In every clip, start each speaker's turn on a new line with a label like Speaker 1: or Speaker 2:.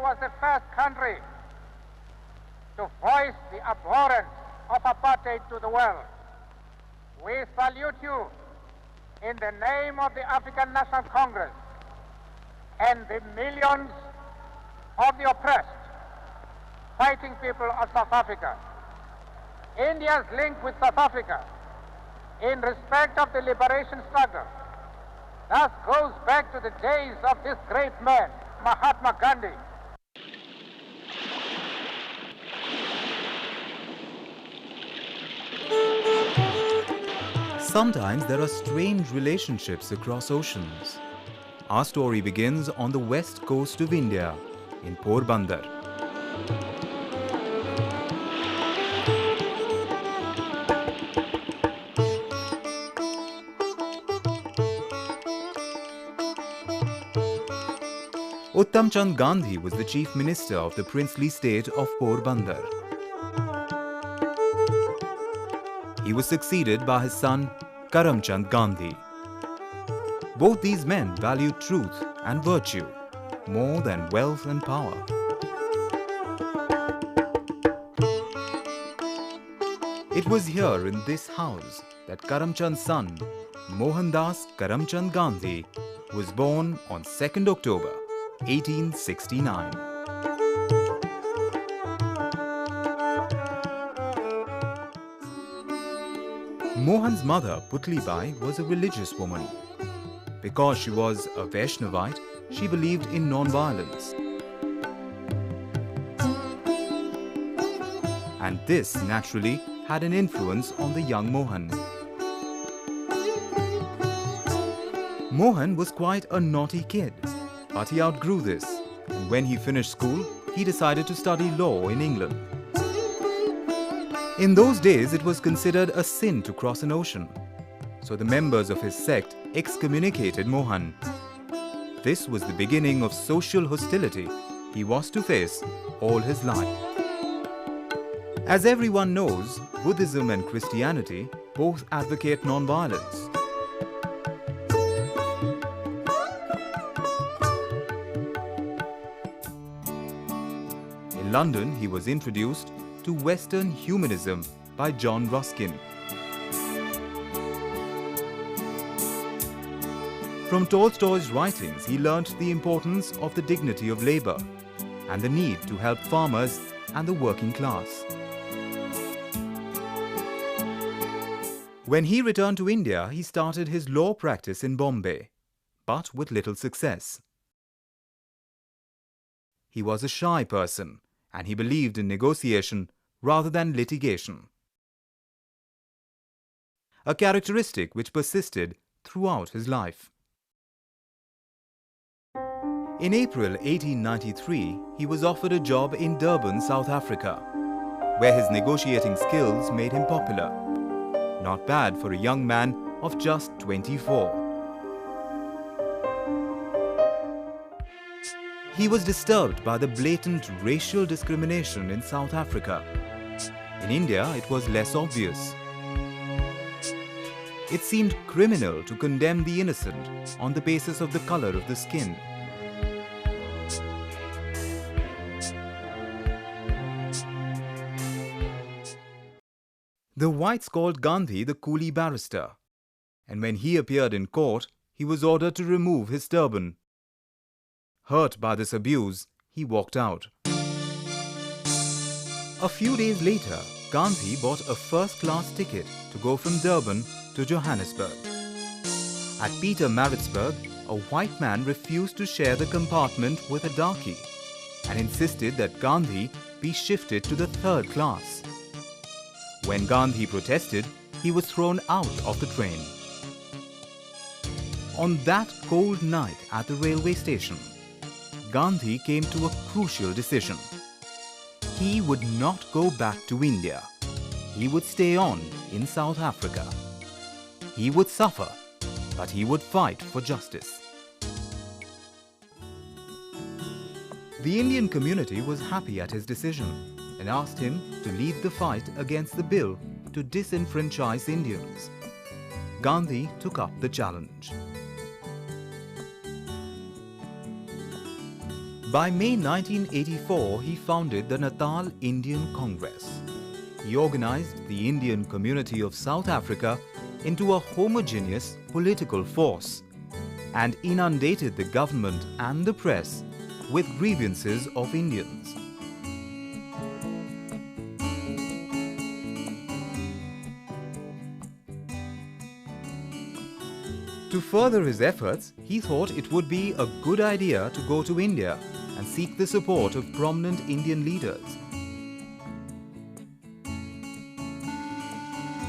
Speaker 1: was the first country to voice the abhorrence of apartheid to the world. We salute you in the name of the African National Congress and the millions of the oppressed, fighting people of South Africa. India's link with South Africa in respect of the liberation struggle thus goes back to the days of this great man, Mahatma Gandhi.
Speaker 2: Sometimes there are strange relationships across oceans. Our story begins on the west coast of India, in Porbandar. Uttam Chand Gandhi was the chief minister of the princely state of Porbandar. He was succeeded by his son Karam Chand Gandhi. Both these men valued truth and virtue more than wealth and power. It was here in this house that Karam Chand's son, Mohandas Karamchand Gandhi, was born on 2nd October 1869. Mohan's mother, Putlibai, was a religious woman. Because she was a Vaishnavite, she believed in non-violence. And this, naturally, had an influence on the young Mohan. Mohan was quite a naughty kid, but he outgrew this, and when he finished school, he decided to study law in England. In those days, it was considered a sin to cross an ocean, so the members of his sect excommunicated Mohan. This was the beginning of social hostility he was to face all his life. As everyone knows, Buddhism and Christianity both advocate non-violence. In London, he was introduced to Western humanism by John Ruskin. From Tolstoy's writings, he learnt the importance of the dignity of labor and the need to help farmers and the working class. When he returned to India, he started his law practice in Bombay, but with little success. He was a shy person, and he believed in negotiation rather than litigation, a characteristic which persisted throughout his life. In April 1893, he was offered a job in Durban, South Africa, where his negotiating skills made him popular. Not bad for a young man of just 24. He was disturbed by the blatant racial discrimination in South Africa. In India, it was less obvious. It seemed criminal to condemn the innocent on the basis of the color of the skin. The whites called Gandhi the coolie barrister, and when he appeared in court, he was ordered to remove his turban. Hurt by this abuse, he walked out. A few days later, Gandhi bought a first-class ticket to go from Durban to Johannesburg. At Pietermaritzburg, a white man refused to share the compartment with a darkie and insisted that Gandhi be shifted to the third class. When Gandhi protested, he was thrown out of the train. On that cold night at the railway station, Gandhi came to a crucial decision. He would not go back to India. He would stay on in South Africa. He would suffer, but he would fight for justice. The Indian community was happy at his decision and asked him to lead the fight against the bill to disenfranchise Indians. Gandhi took up the challenge. By May 1984, he founded the Natal Indian Congress. He organized the Indian community of South Africa into a homogeneous political force and inundated the government and the press with grievances of Indians. To further his efforts, he thought it would be a good idea to go to India and seek the support of prominent Indian leaders.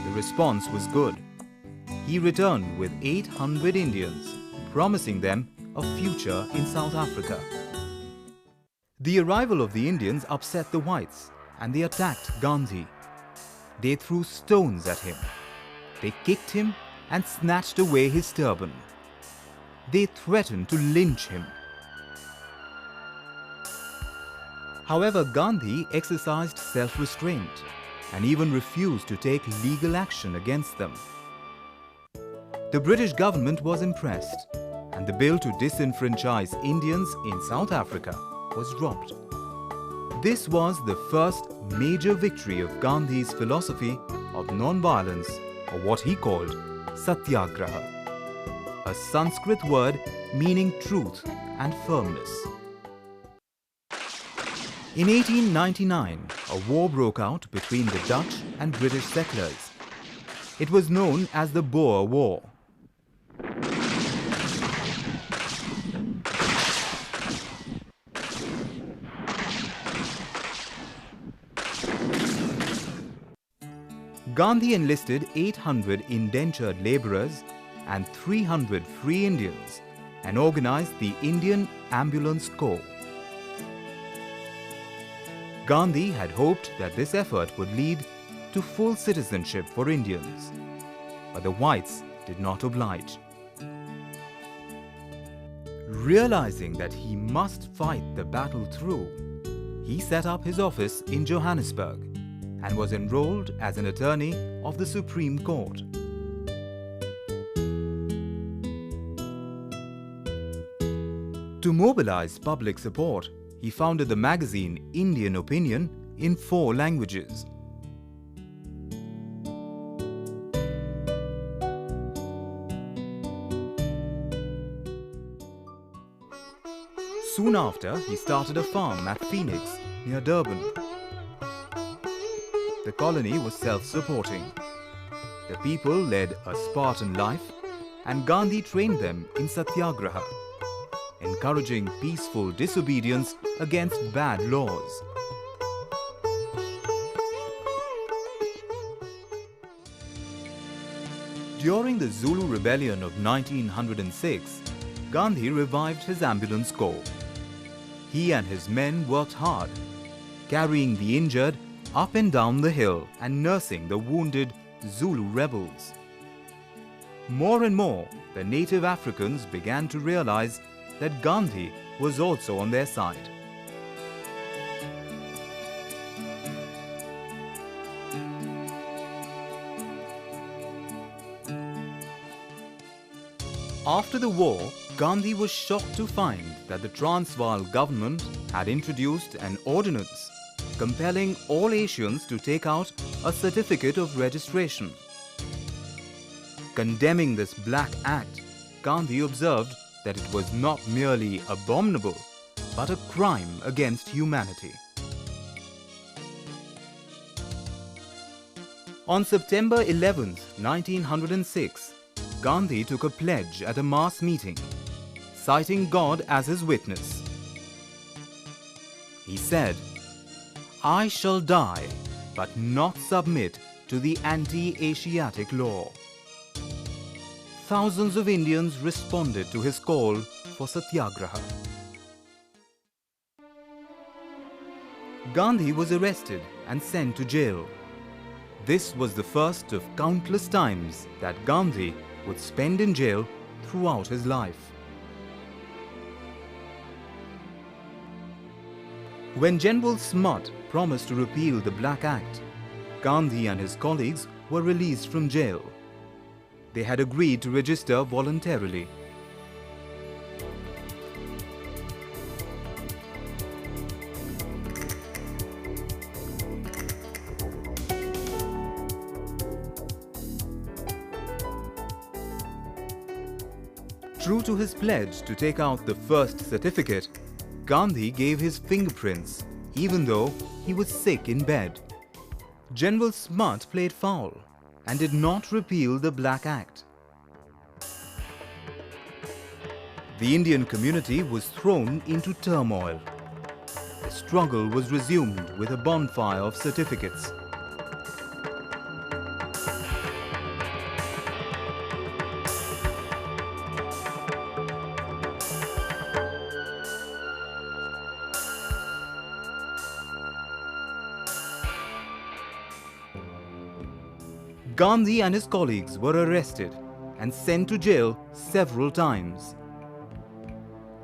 Speaker 2: The response was good. He returned with 800 Indians, promising them a future in South Africa. The arrival of the Indians upset the whites and they attacked Gandhi. They threw stones at him. They kicked him and snatched away his turban. They threatened to lynch him. However, Gandhi exercised self-restraint and even refused to take legal action against them. The British government was impressed, and the bill to disenfranchise Indians in South Africa was dropped. This was the first major victory of Gandhi's philosophy of non-violence, or what he called Satyagraha, a Sanskrit word meaning truth and firmness. In 1899, a war broke out between the Dutch and British settlers. It was known as the Boer War. Gandhi enlisted 800 indentured labourers and 300 free Indians and organized the Indian Ambulance Corps. Gandhi had hoped that this effort would lead to full citizenship for Indians, but the whites did not oblige. Realizing that he must fight the battle through, he set up his office in Johannesburg and was enrolled as an attorney of the Supreme Court. To mobilize public support, he founded the magazine Indian Opinion in 4 languages. Soon after, he started a farm at Phoenix, near Durban. The colony was self-supporting. The people led a Spartan life, and Gandhi trained them in Satyagraha, encouraging peaceful disobedience against bad laws. During the Zulu rebellion of 1906, Gandhi revived his ambulance corps. He and his men worked hard, carrying the injured up and down the hill and nursing the wounded Zulu rebels. More and more, the native Africans began to realize that Gandhi was also on their side. After the war, Gandhi was shocked to find that the Transvaal government had introduced an ordinance compelling all Asians to take out a certificate of registration. Condemning this black act, Gandhi observed that it was not merely abominable, but a crime against humanity. On September 11, 1906, Gandhi took a pledge at a mass meeting, citing God as his witness. He said, "I shall die, but not submit to the anti-Asiatic law." Thousands of Indians responded to his call for Satyagraha. Gandhi was arrested and sent to jail. This was the first of countless times that Gandhi would spend in jail throughout his life. When General Smutt promised to repeal the Black Act, Gandhi and his colleagues were released from jail. They had agreed to register voluntarily. True to his pledge to take out the first certificate, Gandhi gave his fingerprints even though he was sick in bed. General Smutt played foul and did not repeal the Black Act. The Indian community was thrown into turmoil. The struggle was resumed with a bonfire of certificates. Gandhi and his colleagues were arrested and sent to jail several times.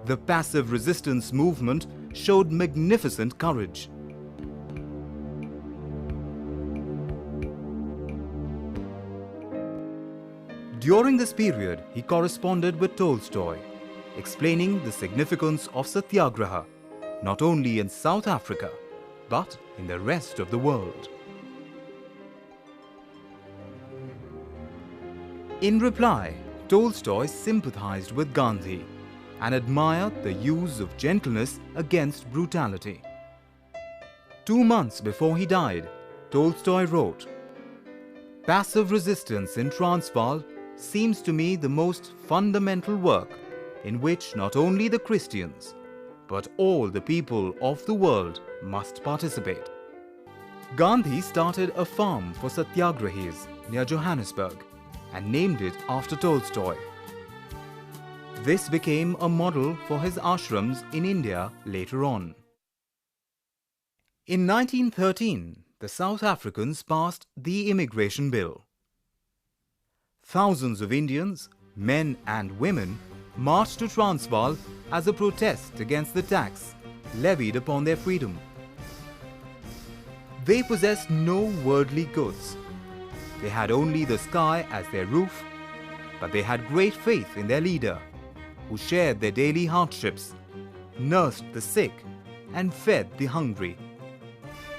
Speaker 2: The passive resistance movement showed magnificent courage. During this period, he corresponded with Tolstoy, explaining the significance of Satyagraha, not only in South Africa, but in the rest of the world. In reply, Tolstoy sympathized with Gandhi and admired the use of gentleness against brutality. 2 months before he died, Tolstoy wrote, "Passive resistance in Transvaal seems to me the most fundamental work in which not only the Christians, but all the people of the world must participate." Gandhi started a farm for Satyagrahis near Johannesburg and named it after Tolstoy. This became a model for his ashrams in India later on. In 1913, the South Africans passed the Immigration Bill. Thousands of Indians, men and women, marched to Transvaal as a protest against the tax levied upon their freedom. They possessed no worldly goods. They had only the sky as their roof, but they had great faith in their leader, who shared their daily hardships, nursed the sick, and fed the hungry.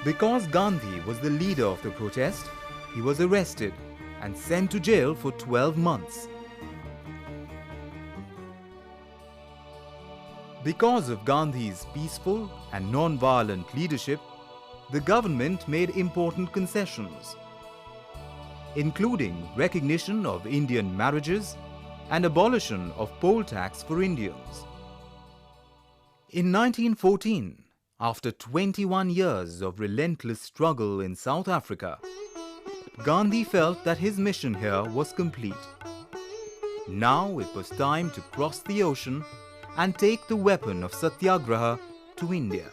Speaker 2: Because Gandhi was the leader of the protest, he was arrested and sent to jail for 12 months. Because of Gandhi's peaceful and non-violent leadership, the government made important concessions, including recognition of Indian marriages and abolition of poll tax for Indians. In 1914, after 21 years of relentless struggle in South Africa, Gandhi felt that his mission here was complete. Now it was time to cross the ocean and take the weapon of Satyagraha to India.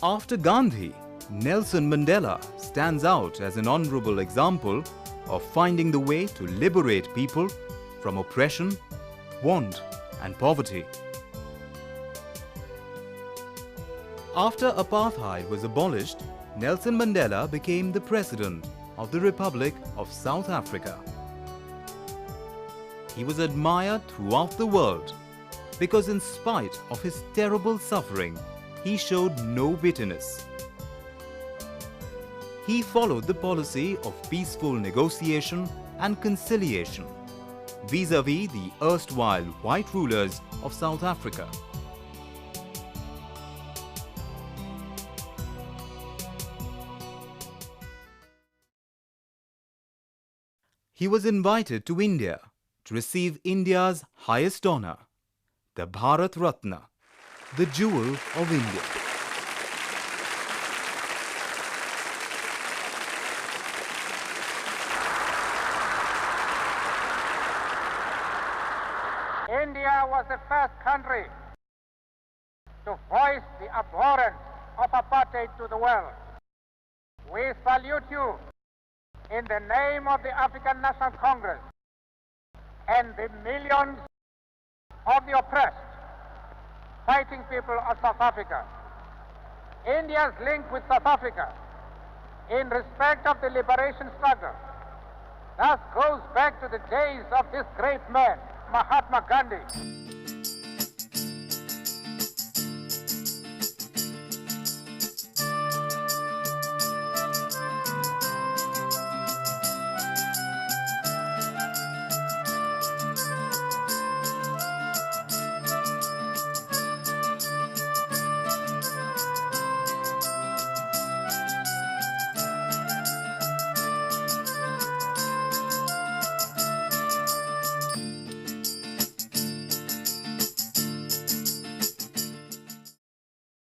Speaker 2: After Gandhi, Nelson Mandela stands out as an honorable example of finding the way to liberate people from oppression, want, and poverty. After apartheid was abolished, Nelson Mandela became the President of the Republic of South Africa. He was admired throughout the world because in spite of his terrible suffering, he showed no bitterness. He followed the policy of peaceful negotiation and conciliation vis-à-vis the erstwhile white rulers of South Africa. He was invited to India to receive India's highest honor, the Bharat Ratna, the jewel of India.
Speaker 1: India was the first country to voice the abhorrence of apartheid to the world. We salute you in the name of the African National Congress and the millions of the oppressed, fighting people of South Africa. India's link with South Africa in respect of the liberation struggle thus goes back to the days of this great man, Mahatma Gandhi.